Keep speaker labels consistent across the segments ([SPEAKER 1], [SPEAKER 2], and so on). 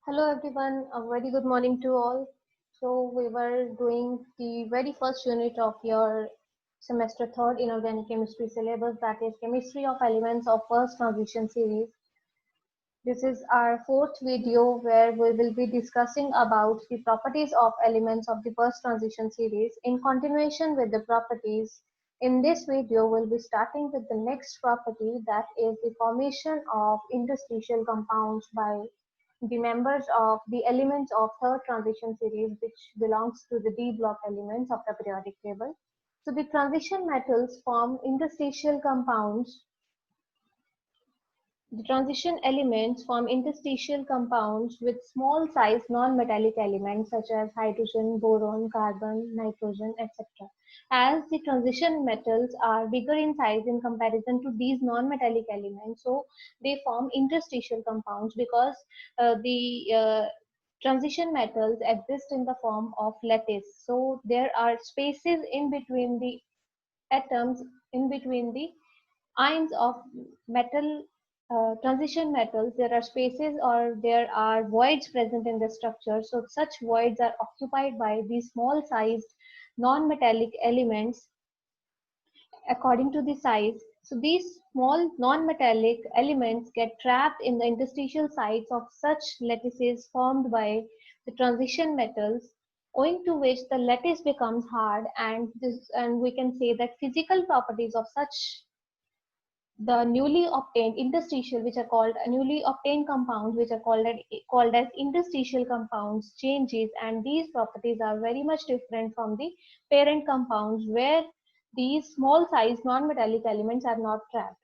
[SPEAKER 1] Hello everyone, a very good morning to all. So we were doing the very first unit of your semester third inorganic chemistry syllabus, that is chemistry of elements of first transition series. This is our fourth video where we will be discussing about the properties of elements of the first transition series. In continuation with the properties, in this video we'll be starting with the next property, that is the formation of interstitial compounds by the members of the elements of third transition series, which belongs to the D block elements of the periodic table. So the transition metals form interstitial compounds. The transition elements form interstitial compounds with small size non-metallic elements such as hydrogen, boron, carbon, nitrogen, etc. As the transition metals are bigger in size in comparison to these non-metallic elements, so they form interstitial compounds because the transition metals exist in the form of lattice. So there are spaces in between the atoms, in between the ions of metal, transition metals. There are spaces or there are voids present in the structure. So such voids are occupied by these small sized non-metallic elements according to the size. So these small non-metallic elements get trapped in the interstitial sites of such lattices formed by the transition metals, owing to which the lattice becomes hard, and we can say that physical properties of such the newly obtained interstitial, which are called newly obtained compounds, which are called as interstitial compounds, changes, and these properties are very much different from the parent compounds, where these small size non-metallic elements are not trapped.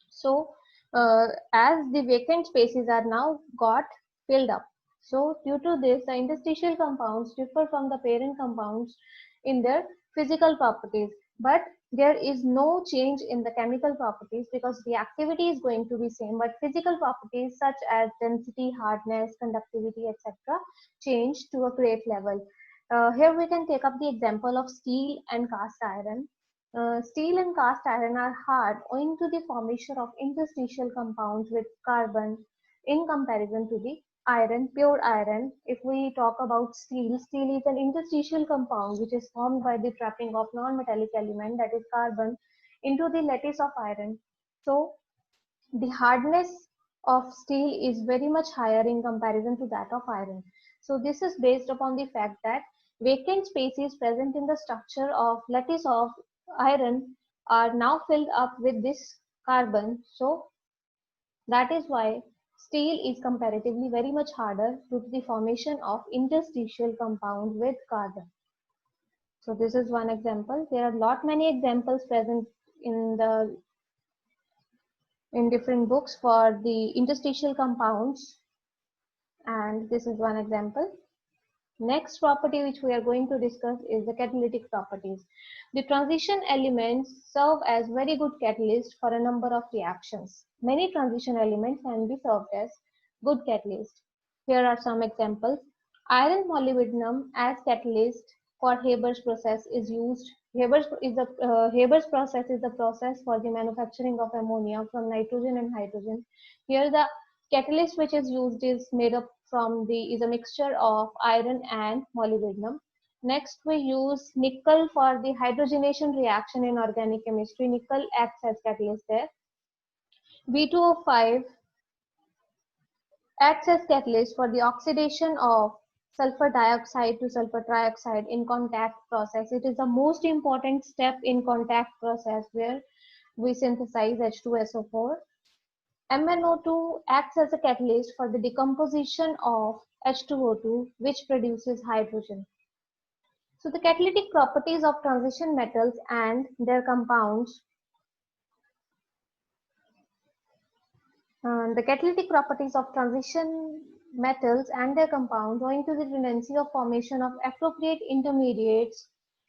[SPEAKER 1] So as the vacant spaces are now got filled up, so due to this the interstitial compounds differ from the parent compounds in their physical properties, but there is no change in the chemical properties because the activity is going to be same, but physical properties such as density, hardness, conductivity, etc. change to a great level. Here we can take up the example of steel and cast iron. Steel and cast iron are hard owing to the formation of interstitial compounds with carbon in comparison to the iron, pure iron. If we talk about steel, steel is an interstitial compound which is formed by the trapping of non-metallic element, that is carbon, into the lattice of iron. So the hardness of steel is very much higher in comparison to that of iron. So this is based upon the fact that vacant spaces present in the structure of lattice of iron are now filled up with this carbon. So that is why steel is comparatively very much harder due to the formation of interstitial compound with carbon. So this is one example. There are lot many examples present in the in different books for the interstitial compounds, and this is one example. Next property which we are going to discuss is the catalytic properties. The transition elements serve as very good catalyst for a number of reactions. Many transition elements can be served as good catalyst. Here are some examples. Iron molybdenum as catalyst for Haber's process is used. Haber's process is the process for the manufacturing of ammonia from nitrogen and hydrogen. Here the catalyst which is used is made up from the is a mixture of iron and molybdenum. Next we use nickel for the hydrogenation reaction in organic chemistry. Nickel acts as catalyst there. V2O5 acts as catalyst for the oxidation of sulfur dioxide to sulfur trioxide in contact process. It is the most important step in contact process where we synthesize H2SO4. MnO2 acts as a catalyst for the decomposition of H2O2, which produces hydrogen. So the catalytic properties of transition metals and their compounds. The catalytic properties of transition metals and their compounds, owing to the tendency of formation of appropriate intermediates,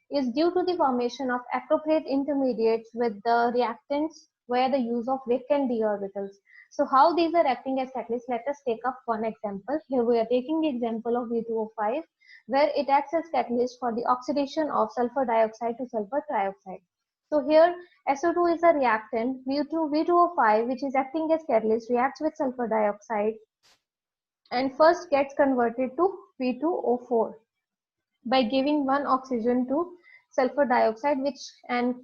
[SPEAKER 1] is due to the formation of appropriate intermediates with the reactants via the use of vacant d orbitals. So how these are acting as catalysts? Let us take up one example. Here we are taking the example of V2O5, where it acts as catalyst for the oxidation of sulfur dioxide to sulfur trioxide. So here SO2 is a reactant, V2O5, which is acting as catalyst, reacts with sulfur dioxide and first gets converted to V2O4 by giving one oxygen to sulfur dioxide, which and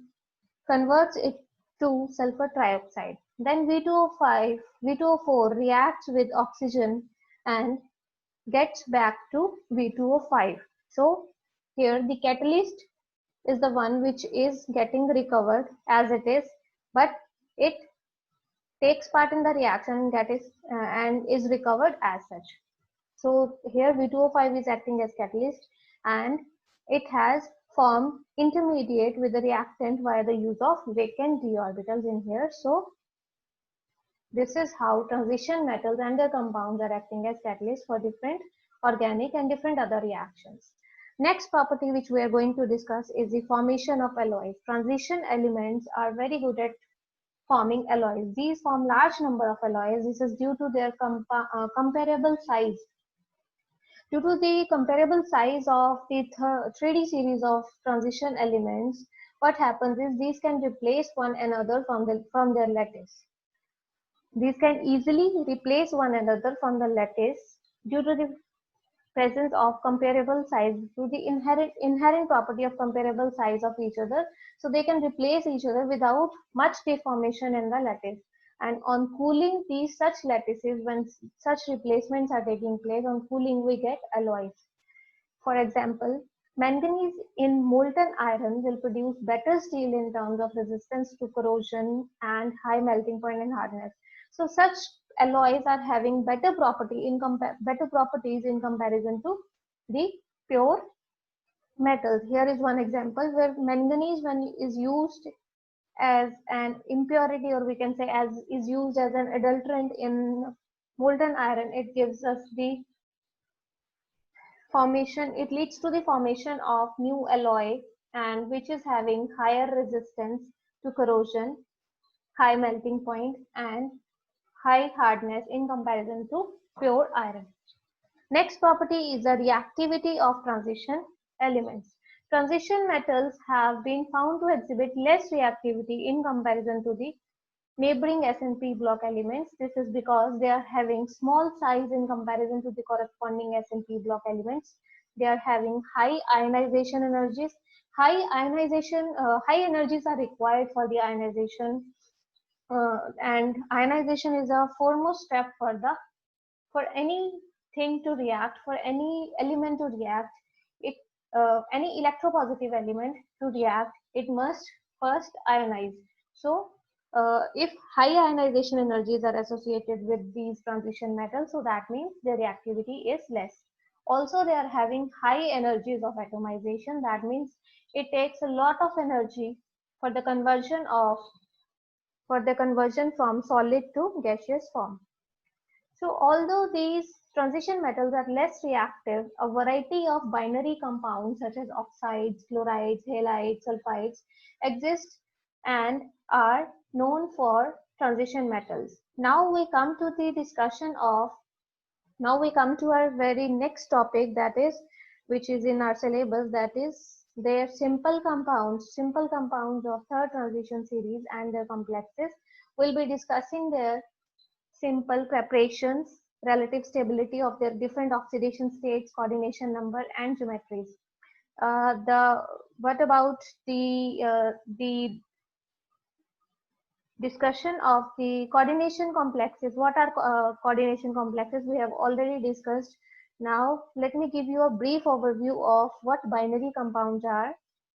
[SPEAKER 1] converts it to sulfur trioxide. Then V2O4 reacts with oxygen and gets back to V2O5. So here the catalyst is the one which is getting recovered as it is, but it takes part in the reaction and is recovered as such. So here V2O5 is acting as catalyst and it has formed intermediate with the reactant via the use of vacant d orbitals in here. So this is how transition metals and their compounds are acting as catalysts for different organic and different other reactions. Next property which we are going to discuss is the formation of alloys. Transition elements are very good at forming alloys. These form large number of alloys. This is due to their comparable size. Due to the comparable size of the 3D series of transition elements, what happens is these can replace one another from their lattice. These can easily replace one another from the lattice due to the presence of comparable size, to the inherent property of comparable size of each other. So they can replace each other without much deformation in the lattice. And on cooling these such lattices, when such replacements are taking place, on cooling we get alloys. For example, manganese in molten iron will produce better steel in terms of resistance to corrosion and high melting point and hardness. So such alloys are having better properties in comparison to the pure metals. Here is one example where manganese, when is used as an impurity, or we can say is used as an adulterant in molten iron, it gives us the formation, it leads to the formation of new alloy, and which is having higher resistance to corrosion, high melting point and high hardness in comparison to pure iron. Next property is the reactivity of transition elements. Transition metals have been found to exhibit less reactivity in comparison to the neighboring S&P block elements. This is because they are having small size in comparison to the corresponding S&P block elements. They are having high ionization energies. High energies are required for the ionization, and ionization is a foremost step for anything to react, for any element to react. Any electropositive element to react, it must first ionize. So if high ionization energies are associated with these transition metals, so that means their reactivity is less. Also, they are having high energies of atomization. That means it takes a lot of energy for the conversion from solid to gaseous form. So although these transition metals are less reactive, a variety of binary compounds such as oxides, chlorides, halides, sulfides exist and are known for transition metals. Now we come to our very next topic, that is, which is in our syllabus, that is their simple compounds of third transition series and their complexes. We'll be discussing their simple preparations, relative stability of their different oxidation states, coordination number and geometries. What about the discussion of the coordination complexes? What are coordination complexes? We have already discussed. Now let me give you a brief overview of what binary compounds are.